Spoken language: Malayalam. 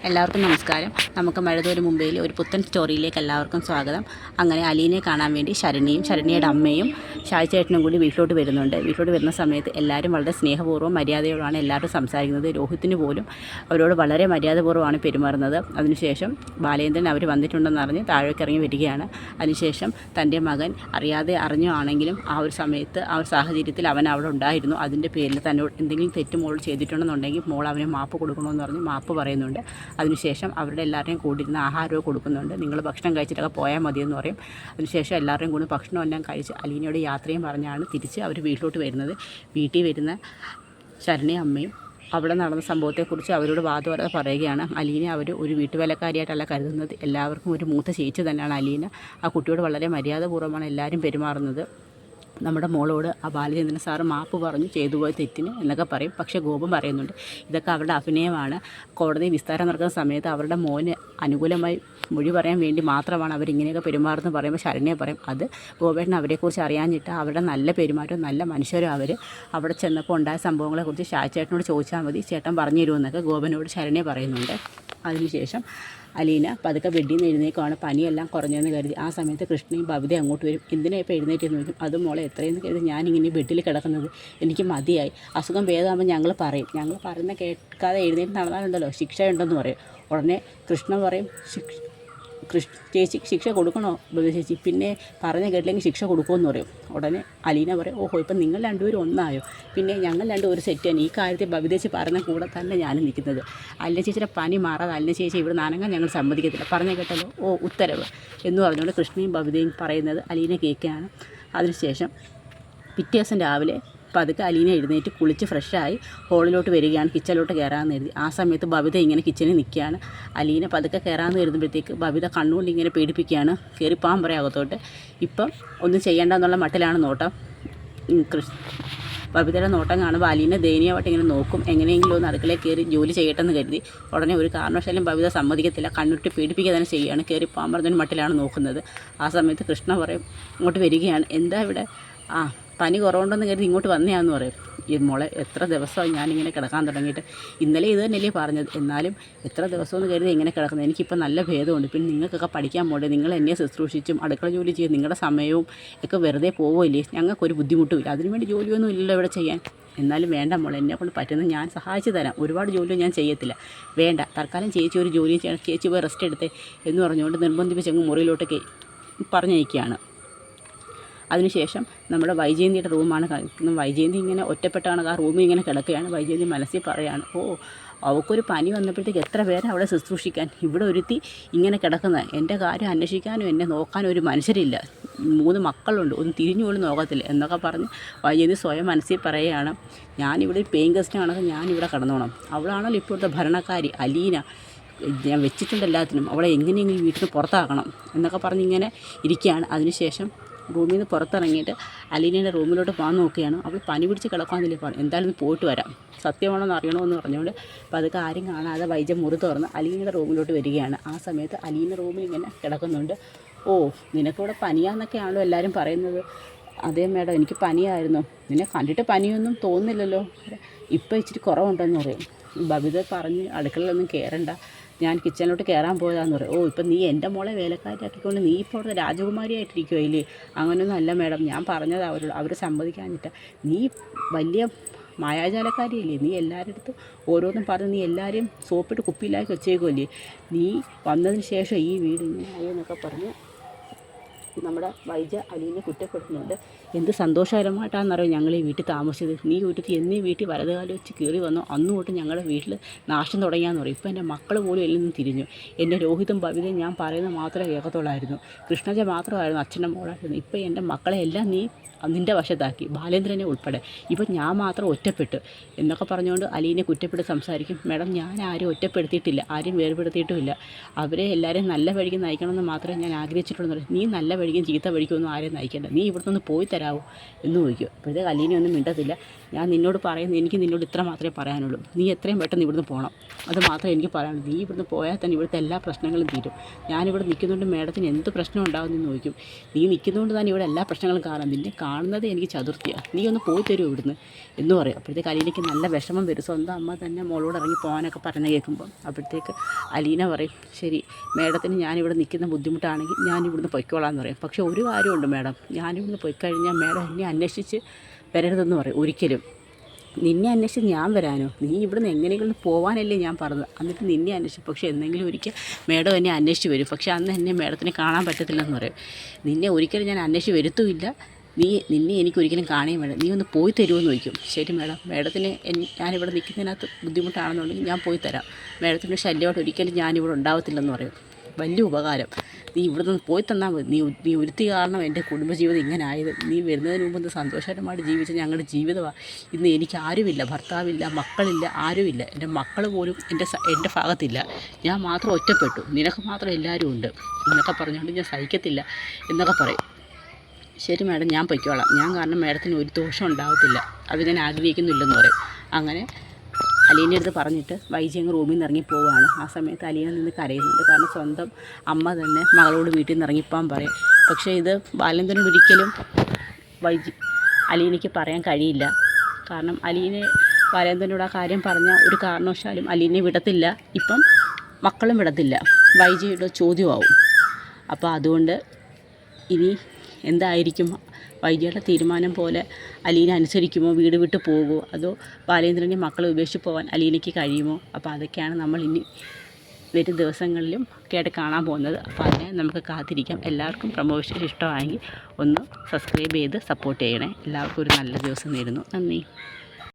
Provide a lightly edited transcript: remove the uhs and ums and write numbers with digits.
എല്ലാവർക്കും നമസ്കാരം. നമുക്ക് മഴതോരും മുംബൈയിൽ ഒരു പുത്തൻ സ്റ്റോറിയിലേക്ക് എല്ലാവർക്കും സ്വാഗതം. അങ്ങനെ അലീനെ കാണാൻ വേണ്ടി ശരണ്യയുടെ അമ്മയും ഷായ്ചേട്ടനും കൂടി വീട്ടിലോട്ട് വരുന്നുണ്ട്. വീട്ടിലോട്ട് വരുന്ന സമയത്ത് എല്ലാവരും വളരെ സ്നേഹപൂർവ്വം മര്യാദയോടാണ് എല്ലാവരും സംസാരിക്കുന്നത്. രോഹിത്തിന് പോലും അവരോട് വളരെ മര്യാദപൂർവ്വമാണ് പെരുമാറുന്നത്. അതിനുശേഷം ബാലേന്ദ്രൻ അവർ വന്നിട്ടുണ്ടെന്ന് അറിഞ്ഞ് താഴേക്ക് ഇറങ്ങി വരികയാണ്. അതിനുശേഷം തൻ്റെ മകൻ അറിയാതെ അറിഞ്ഞാണെങ്കിലും ആ ഒരു സമയത്ത് ആ ഒരു സാഹചര്യത്തിൽ അവൻ അവിടെ ഉണ്ടായിരുന്നു. അതിൻ്റെ പേരിൽ തന്നോട് എന്തെങ്കിലും തെറ്റ് മോൾ ചെയ്തിട്ടുണ്ടെന്നുണ്ടെങ്കിൽ മോൾ അവന് മാപ്പ് കൊടുക്കണമെന്ന് പറഞ്ഞ് മാപ്പ് പറയുന്നുണ്ട്. അതിനുശേഷം അവരുടെ എല്ലാവരെയും കൂടിയിരുന്ന് ആഹാരവും കൊടുക്കുന്നുണ്ട്. നിങ്ങൾ ഭക്ഷണം കഴിച്ചിട്ടൊക്കെ പോയാൽ മതിയെന്ന് പറയും. അതിനുശേഷം എല്ലാവരെയും കൂടി ഭക്ഷണമെല്ലാം കഴിച്ച് അലീനയോട് യാത്രയും പറഞ്ഞാണ് തിരിച്ച് അവർ വീട്ടിലോട്ട് വരുന്നത്. വീട്ടിൽ വരുന്ന ശരണ്യ അമ്മയും അവിടെ നടന്ന സംഭവത്തെക്കുറിച്ച് അവരോട് വാദവരെ പറയുകയാണ്. അലീന അവർ ഒരു വീട്ടുവേലക്കാരിയായിട്ടല്ല കരുതുന്നത്. എല്ലാവർക്കും ഒരു മൂത്ത ചേച്ചി തന്നെയാണ് അലീന. ആ കുട്ടിയോട് വളരെ മര്യാദപൂർവ്വമാണ് എല്ലാവരും പെരുമാറുന്നത്. നമ്മുടെ മോളോട് ആ ബാലചന്ദ്രൻ സാറ് മാപ്പ് പറഞ്ഞു ചെയ്തു പോയ തെറ്റിന് എന്നൊക്കെ പറയും. പക്ഷേ ഗോപൻ പറയുന്നുണ്ട് ഇതൊക്കെ അവരുടെ അഭിനയമാണ്. കോടതി വിസ്താരം നടക്കുന്ന സമയത്ത് അവരുടെ മോന് അനുകൂലമായി മൊഴി പറയാൻ വേണ്ടി മാത്രമാണ് അവരിങ്ങനെയൊക്കെ പെരുമാറുന്നത് പറയുമ്പോൾ ശരണ്യെ പറയും അത് ഗോപേട്ടൻ അവരെക്കുറിച്ച് അറിയാഞ്ഞിട്ട് അവരുടെ നല്ല പെരുമാറ്റവും നല്ല മനുഷ്യരും അവർ അവിടെ ചെന്നപ്പോൾ ഉണ്ടായ സംഭവങ്ങളെക്കുറിച്ച് ഷായ്ചേട്ടനോട് ചോദിച്ചാൽ മതി, ചേട്ടൻ പറഞ്ഞു തരുമെന്നൊക്കെ ഗോപനോട് ശരണ്യ പറയുന്നുണ്ട്. അതിനുശേഷം അലീന പതുക്കെ ബെഡിൽ നിന്ന് എഴുന്നേക്കുവാണ്. പനിയെല്ലാം കുറഞ്ഞെന്ന് കരുതി. ആ സമയത്ത് കൃഷ്ണയും ബബിത അങ്ങോട്ട് വരും. എന്തിനാ ഇപ്പോൾ എഴുന്നേറ്റെന്ന് ചോദിക്കും. അത് മോളെ എത്രയെന്ന് കരുതി ഞാനിങ്ങനെ ബെഡിൽ കിടക്കുന്നത്, എനിക്ക് മതിയായി. അസുഖം ഭേദമാകുമ്പോൾ ഞങ്ങൾ പറയുന്ന കേൾക്കാതെ എഴുന്നേറ്റ് നടന്നാലുണ്ടല്ലോ ശിക്ഷയുണ്ടെന്ന് പറയും. ഉടനെ കൃഷ്ണ പറയും ചേച്ചി ശിക്ഷ കൊടുക്കണോ ബബിത ചേച്ചി, പിന്നെ പറഞ്ഞ കേട്ടില്ലെങ്കിൽ ശിക്ഷ കൊടുക്കുമെന്ന് പറയും. ഉടനെ അലീന പറയും ഓഹോ ഇപ്പം നിങ്ങൾ രണ്ടുപേരും ഒന്നായോ, പിന്നെ ഞങ്ങൾ രണ്ടും ഒരു സെറ്റാണ്. ഈ കാര്യത്തിൽ ബബിത ചേച്ചി പറഞ്ഞ കൂടെ തന്നെ ഞാനും നിൽക്കുന്നത്. അല്ല ചേച്ചിയുടെ പനി മാറാതെ അല്ല ചേച്ചി ഇവിടെ നാനങ്ങാൻ ഞങ്ങൾ സമ്മതിക്കത്തില്ല, പറഞ്ഞ കേട്ടല്ലോ ഓ ഉത്തരവ് എന്ന് പറഞ്ഞുകൊണ്ട് കൃഷ്ണയും ബബിതയും പറയുന്നത് അലീന കേൾക്കുകയാണ്. അതിനുശേഷം പിറ്റേ ദിവസം രാവിലെ പതുക്കെ അലീന എഴുന്നേറ്റ് കുളിച്ച് ഫ്രഷായി ഹോളിലോട്ട് വരികയാണ്. കിച്ചണിലോട്ട് കയറാമെന്ന് കരുതി. ആ സമയത്ത് ബബിത ഇങ്ങനെ കിച്ചണിൽ നിൽക്കുകയാണ്. അലീന പതുക്കെ കയറാമെന്ന് കരുതുമ്പോഴത്തേക്ക് ബബിത കണ്ണുകൊണ്ട് ഇങ്ങനെ പേടിപ്പിക്കുകയാണ്. കയറിപ്പാൻ പറയാം അകത്തോട്ട്. ഇപ്പം ഒന്നും ചെയ്യേണ്ടെന്നുള്ള മട്ടിലാണ് നോട്ടം. ബബിതയുടെ നോട്ടം കാണുമ്പോൾ അലീന ദയനീയമായിട്ട് ഇങ്ങനെ നോക്കും. എങ്ങനെയെങ്കിലും ഒന്ന് അടുക്കളയിൽ കയറി ജോലി ചെയ്യട്ടെന്ന് കരുതി. ഉടനെ ഒരു കാരണവശാലും ബബിത സമ്മതിക്കത്തില്ല. കണ്ണിട്ട് പേടിപ്പിക്കുക തന്നെ ചെയ്യുകയാണ്. കയറിപ്പാൻ പറഞ്ഞൊരു മട്ടിലാണ് നോക്കുന്നത്. ആ സമയത്ത് കൃഷ്ണ പറയും ഇങ്ങോട്ട് വരികയാണ്. എന്താ ഇവിടെ പനി കുറവുണ്ടെന്ന് കരുതി ഇങ്ങോട്ട് വന്നതാന്ന് പറയും. ഈ മോളെ എത്ര ദിവസമായി ഞാനിങ്ങനെ കിടക്കാൻ തുടങ്ങിയിട്ട്, ഇന്നലെ ഇത് തന്നെയല്ലേ പറഞ്ഞത്, എന്നാലും എത്ര ദിവസമെന്ന് കരുതി ഇങ്ങനെ കിടക്കുന്നത്, എനിക്കിപ്പോൾ നല്ല ഭേദമുണ്ട്. പിന്നെ നിങ്ങൾക്കൊക്കെ പഠിക്കാൻ പോകണ്ടേ, നിങ്ങൾ എന്നെ ശുശ്രൂഷിച്ചും അടുക്കള ജോലി ചെയ്യും നിങ്ങളുടെ സമയവും ഒക്കെ വെറുതെ പോവില്ലേ, ഞങ്ങൾക്കൊരു ബുദ്ധിമുട്ടുമില്ല, അതിനുവേണ്ടി ജോലിയൊന്നും ഇല്ലല്ലോ ഇവിടെ ചെയ്യാൻ. എന്നാലും വേണ്ട മോളെ, എന്നെക്കൊണ്ട് പറ്റുന്നത് ഞാൻ സഹായിച്ചു തരാം, ഒരുപാട് ജോലിയും ഞാൻ ചെയ്യത്തില്ല, വേണ്ട തൽക്കാലം ചേച്ചി ഒരു ജോലി ചെയ്യണം, ചേച്ചി പോയി റെസ്റ്റ് എടുത്തേ എന്ന് പറഞ്ഞുകൊണ്ട് നിർബന്ധിപ്പിച്ചങ്ങ് മുറിയിലോട്ടൊക്കെ പറഞ്ഞയക്കുകയാണ്. അതിനുശേഷം നമ്മുടെ വൈജയന്തിയുടെ റൂമാണ് കളിക്കുന്നത്. വൈജയന്തി ഇങ്ങനെ ഒറ്റപ്പെട്ടാണ് ആ റൂമിൽ ഇങ്ങനെ കിടക്കുകയാണ്. വൈജയന്തി മനസ്സിൽ പറയാണ് അവൾക്കൊരു പനി വന്നപ്പോഴത്തേക്ക് എത്ര പേരെ അവിടെ ശുശ്രൂഷിക്കാൻ, ഇവിടെ ഒരുത്തി ഇങ്ങനെ കിടക്കുന്നത്, എൻ്റെ കാര്യം അന്വേഷിക്കാനും എന്നെ നോക്കാനും ഒരു മനുഷ്യരില്ല, 3 മക്കളുണ്ട്, ഒന്ന് തിരിഞ്ഞു പോലും നോക്കത്തില്ല എന്നൊക്കെ പറഞ്ഞ് വൈജയന്തി സ്വയം മനസ്സിൽ പറയുകയാണ്. ഞാനിവിടെ പെയിൻ ഗസ്റ്റ് ആണെങ്കിൽ ഞാനിവിടെ കിടന്നോണം, അവളാണല്ലോ ഇപ്പോഴത്തെ ഭരണക്കാരി അലീന, ഞാൻ വെച്ചിട്ടുണ്ട് എല്ലാത്തിനും, അവളെ എങ്ങനെയെങ്കിലും വീട്ടിൽ നിന്ന് പുറത്താക്കണം എന്നൊക്കെ പറഞ്ഞിങ്ങനെ ഇരിക്കുകയാണ്. അതിനുശേഷം റൂമിൽ നിന്ന് പുറത്തിറങ്ങിയിട്ട് അലീനയുടെ റൂമിലോട്ട് പോകാൻ നോക്കുകയാണ്. അവൾ പനി പിടിച്ച് കിടക്കാമെന്നില്ലേ പറഞ്ഞു. എന്തായാലും പോയിട്ട് വരാം, സത്യമാണോന്ന് അറിയണമെന്ന് പറഞ്ഞുകൊണ്ട് അപ്പോൾ അതൊക്കെ ആരും കാണാതെ വൈജ മുറി തുറന്ന് അലീനയുടെ റൂമിലോട്ട് വരികയാണ്. ആ സമയത്ത് അലീന റൂമിൽ ഇങ്ങനെ കിടക്കുന്നുണ്ട്. നിനക്കിവിടെ പനിയാന്നൊക്കെയാണല്ലോ എല്ലാവരും പറയുന്നത്. അതേ മേഡം എനിക്ക് പനിയായിരുന്നു, നിന്നെ കണ്ടിട്ട് പനിയൊന്നും തോന്നുന്നില്ലല്ലോ, ഇപ്പോൾ ഇച്ചിരി കുറവുണ്ടെന്ന് പറയും. ബബിത പറഞ്ഞ് അടുക്കളയിലൊന്നും കയറണ്ട, ഞാൻ കിച്ചണിലോട്ട് കയറാൻ പോയതാന്ന് പറയും. ഇപ്പം നീ എൻ്റെ മോളെ വേലക്കാരിയാക്കിക്കൊണ്ട് നീ ഇപ്പോൾ അവിടെ രാജകുമാരിയായിട്ടിരിക്കുമോ ഇല്ലേ? അങ്ങനെയൊന്നും അല്ല മേഡം, ഞാൻ പറഞ്ഞത് അവർ സമ്മതിക്കാഞ്ഞിട്ട്, നീ വലിയ മായാജാലക്കാരിയല്ലേ, നീ എല്ലാവരുടെ അടുത്തും ഓരോന്നും പറഞ്ഞ് നീ എല്ലാവരെയും സോപ്പിട്ട് കുപ്പിയിലാക്കി വെച്ചേക്കുമല്ലേ, നീ വന്നതിന് ശേഷം ഈ വീട് ഇങ്ങനെ ആയെന്നൊക്കെ പറഞ്ഞ് നമ്മുടെ വൈജ അലീനെ കുറ്റപ്പെടുത്തുന്നുണ്ട്. എന്ത് സന്തോഷകരമായിട്ടാണെന്നറിയോ ഞങ്ങൾ ഈ വീട്ടിൽ താമസിച്ചത്, നീ വീട്ടിൽ എന്നീ വീട്ടിൽ വലതുകാലം വെച്ച് കയറി വന്നു അന്ന് തൊട്ട് ഞങ്ങളുടെ വീട്ടിൽ നാശം തുടങ്ങിയാന്ന് പറയും. ഇപ്പോൾ എൻ്റെ മക്കൾ പോലും എല്ലാം നിന്ന് തിരിഞ്ഞു. എൻ്റെ രോഹിതും ബബിതയും ഞാൻ പറയുന്നത് മാത്രമേ കേൾക്കത്തുള്ളായിരുന്നു, കൃഷ്ണജ മാത്രമായിരുന്നു അച്ഛൻ്റെ മോളായിരുന്നു. ഇപ്പോൾ എൻ്റെ മക്കളെ എല്ലാം നീ നിൻ്റെ വശത്താക്കി, ബാലേന്ദ്രനെ ഉൾപ്പെടെ. ഇപ്പം ഞാൻ മാത്രം ഒറ്റപ്പെട്ടു എന്നൊക്കെ പറഞ്ഞുകൊണ്ട് അലീനെ കുറ്റപ്പെടുത്തി സംസാരിക്കും. മേഡം ഞാൻ ആരും ഒറ്റപ്പെടുത്തിയിട്ടില്ല, ആരും വേർപെടുത്തിയിട്ടുമില്ല, അവരെ എല്ലാവരെയും നല്ല വഴിക്ക് നയിക്കണമെന്ന് മാത്രമേ ഞാൻ ആഗ്രഹിച്ചിട്ടുള്ളൂ. നീ നല്ല വഴിക്കും ചീത്ത വഴിക്കും ഒന്നും ആരെയും നയിക്കേണ്ട, നീ ഇവിടുന്ന് ഒന്ന് പോയി തരാമോ എന്ന് ചോദിക്കും. അപ്പോഴത്തേക്ക് അലീന ഒന്നും മിണ്ടത്തില്ല. ഞാൻ നിന്നോട് പറയുന്നത്, എനിക്ക് നിന്നോട് ഇത്ര മാത്രമേ പറയാനുള്ളൂ, നീ എത്രയും പെട്ടെന്ന് ഇവിടുന്ന് പോകണം, അത് മാത്രമേ എനിക്ക് പറയാനുള്ളൂ. നീ ഇവിടുന്ന് പോയാൽ തന്നെ ഇവിടുത്തെ എല്ലാ പ്രശ്നങ്ങളും തീരും. ഞാനിവിടെ നിൽക്കുന്നതുകൊണ്ട് മേഡത്തിന് എന്ത് പ്രശ്നം ഉണ്ടാകുമെന്ന് ചോദിക്കും. നീ നിൽക്കുന്നതുകൊണ്ട് തന്നെ ഇവിടെ എല്ലാ പ്രശ്നങ്ങളും കാണാം, നിന്നെ കാണുന്നത് എനിക്ക് ചതുർത്ഥിയാണ്, നീ ഒന്ന് പോയി തരുമോ ഇവിടുന്ന് എന്ന് പറയും. അപ്പോഴത്തേക്ക് അലീനയ്ക്ക് നല്ല വിഷമം വരും. സ്വന്തം അമ്മ തന്നെ മോളോട് ഇറങ്ങി പോകാനൊക്കെ പറഞ്ഞ് കേൾക്കുമ്പോൾ. അപ്പോഴത്തേക്ക് അലീന പറയും, ശരി മേഡത്തിന് ഞാനിവിടെ നിൽക്കുന്ന ബുദ്ധിമുട്ടാണെങ്കിൽ ഞാനിവിടുന്ന് പൊയ്ക്കോളാം എന്ന് പറയും. പക്ഷേ ഒരു കാര്യമുണ്ട് മേഡം, ഞാനിവിടുന്ന് പോയിക്കഴിഞ്ഞാൽ മേഡം എന്നെ അന്വേഷിച്ച് വരരുതെന്ന് പറയും. ഒരിക്കലും നിന്നെ അന്വേഷിച്ച് ഞാൻ വരാനോ, നീ ഇവിടുന്ന് എങ്ങനെയെങ്കിലും പോകാനല്ലേ ഞാൻ പറഞ്ഞത്, എന്നിട്ട് നിന്നെ അന്വേഷിച്ചു. പക്ഷേ എന്തെങ്കിലും ഒരിക്കൽ മേഡം എന്നെ അന്വേഷിച്ച് വരും, പക്ഷേ അന്ന് എന്നെ മേഡത്തിന് കാണാൻ പറ്റത്തില്ലെന്ന് പറയും. നിന്നെ ഒരിക്കലും ഞാൻ അന്വേഷിച്ച് വരുത്തുമില്ല, നിന്നെ എനിക്കൊരിക്കലും കാണുകയും വേണം, നീ ഒന്ന് പോയി തരുമെന്ന് ചോദിക്കും. ശരി മേഡം, മേഡത്തിന് ഞാനിവിടെ നിൽക്കുന്നതിനകത്ത് ബുദ്ധിമുട്ടാണെന്നുണ്ടെങ്കിൽ ഞാൻ പോയി തരാം, മേഡത്തിൻ്റെ ശല്യമായിട്ട് ഒരിക്കലും ഞാനിവിടെ ഉണ്ടാവത്തില്ലെന്ന് പറയും. വലിയ ഉപകാരം, നീ ഇവിടെ നിന്ന് പോയി തന്നാൽ മതി, നീ ഒരുത്തി കാരണം എൻ്റെ കുടുംബജീവിതം ഇങ്ങനെ ആയത്, നീ വരുന്നതിന് മുമ്പ് സന്തോഷകരമായിട്ട് ജീവിച്ച ഞങ്ങളുടെ ജീവിതമാണ്. ഇന്ന് എനിക്ക് ആരുമില്ല, ഭർത്താവില്ല, മക്കളില്ല, ആരുമില്ല, എൻ്റെ മക്കൾ പോലും എൻ്റെ ഭാഗത്തില്ല, ഞാൻ മാത്രം ഒറ്റപ്പെട്ടു, നിനക്ക് മാത്രം എല്ലാവരും ഉണ്ട് എന്നൊക്കെ പറഞ്ഞുകൊണ്ട് ഞാൻ സഹിക്കത്തില്ല എന്നൊക്കെ പറയും. ശരി മേഡം, ഞാൻ പൊയ്ക്കോളാം, ഞാൻ കാരണം മേഡത്തിന് ഒരു ദോഷം ഉണ്ടാകത്തില്ല, അത് ഞാൻ ആഗ്രഹിക്കുന്നില്ലെന്ന് പറയും. അങ്ങനെ അലീന അടുത്ത് പറഞ്ഞിട്ട് വൈജി അങ്ങ് റൂമിൽ നിന്ന് ഇറങ്ങി പോവുകയാണ്. ആ സമയത്ത് അലീന നിന്ന് കരയുന്നുണ്ട്. കാരണം സ്വന്തം അമ്മ തന്നെ മകളോട് വീട്ടിൽ നിന്ന് ഇറങ്ങിപ്പോകാൻ പറയും. പക്ഷേ ഇത് ബാലേന്ദ്രനോട് ഒരിക്കലും അലീനയ്ക്ക് പറയാൻ കഴിയില്ല. കാരണം ബാലേന്ദ്രനോട് ആ കാര്യം പറഞ്ഞാൽ ഒരു കാരണവശാലും അലീനയെ വിടത്തില്ല, ഇപ്പം മക്കളും വിടത്തില്ല, വൈജിയുടെ ചോദ്യമാവും. അപ്പോൾ അതുകൊണ്ട് ഇനി എന്തായിരിക്കും വൈജിയുടെ തീരുമാനം പോലെ അലീന അനുസരിക്കുമോ, വീട് വിട്ട് പോകുമോ, അതോ ബാലേന്ദ്രൻ്റെ മക്കളെ ഉപേക്ഷിച്ച് പോകാൻ അലീനയ്ക്ക് കഴിയുമോ? അപ്പോൾ അതൊക്കെയാണ് നമ്മൾ ഇനി വരും ദിവസങ്ങളിലും കേട്ട് കാണാൻ പോകുന്നത്. അപ്പോൾ അതിനെ നമുക്ക് കാത്തിരിക്കാം. എല്ലാവർക്കും പ്രമോഷൻ ഇഷ്ടമായെങ്കിൽ ഒന്ന് സബ്സ്ക്രൈബ് ചെയ്ത് സപ്പോർട്ട് ചെയ്യണേ. എല്ലാവർക്കും ഒരു നല്ല ദിവസം നേരുന്നു. നന്ദി.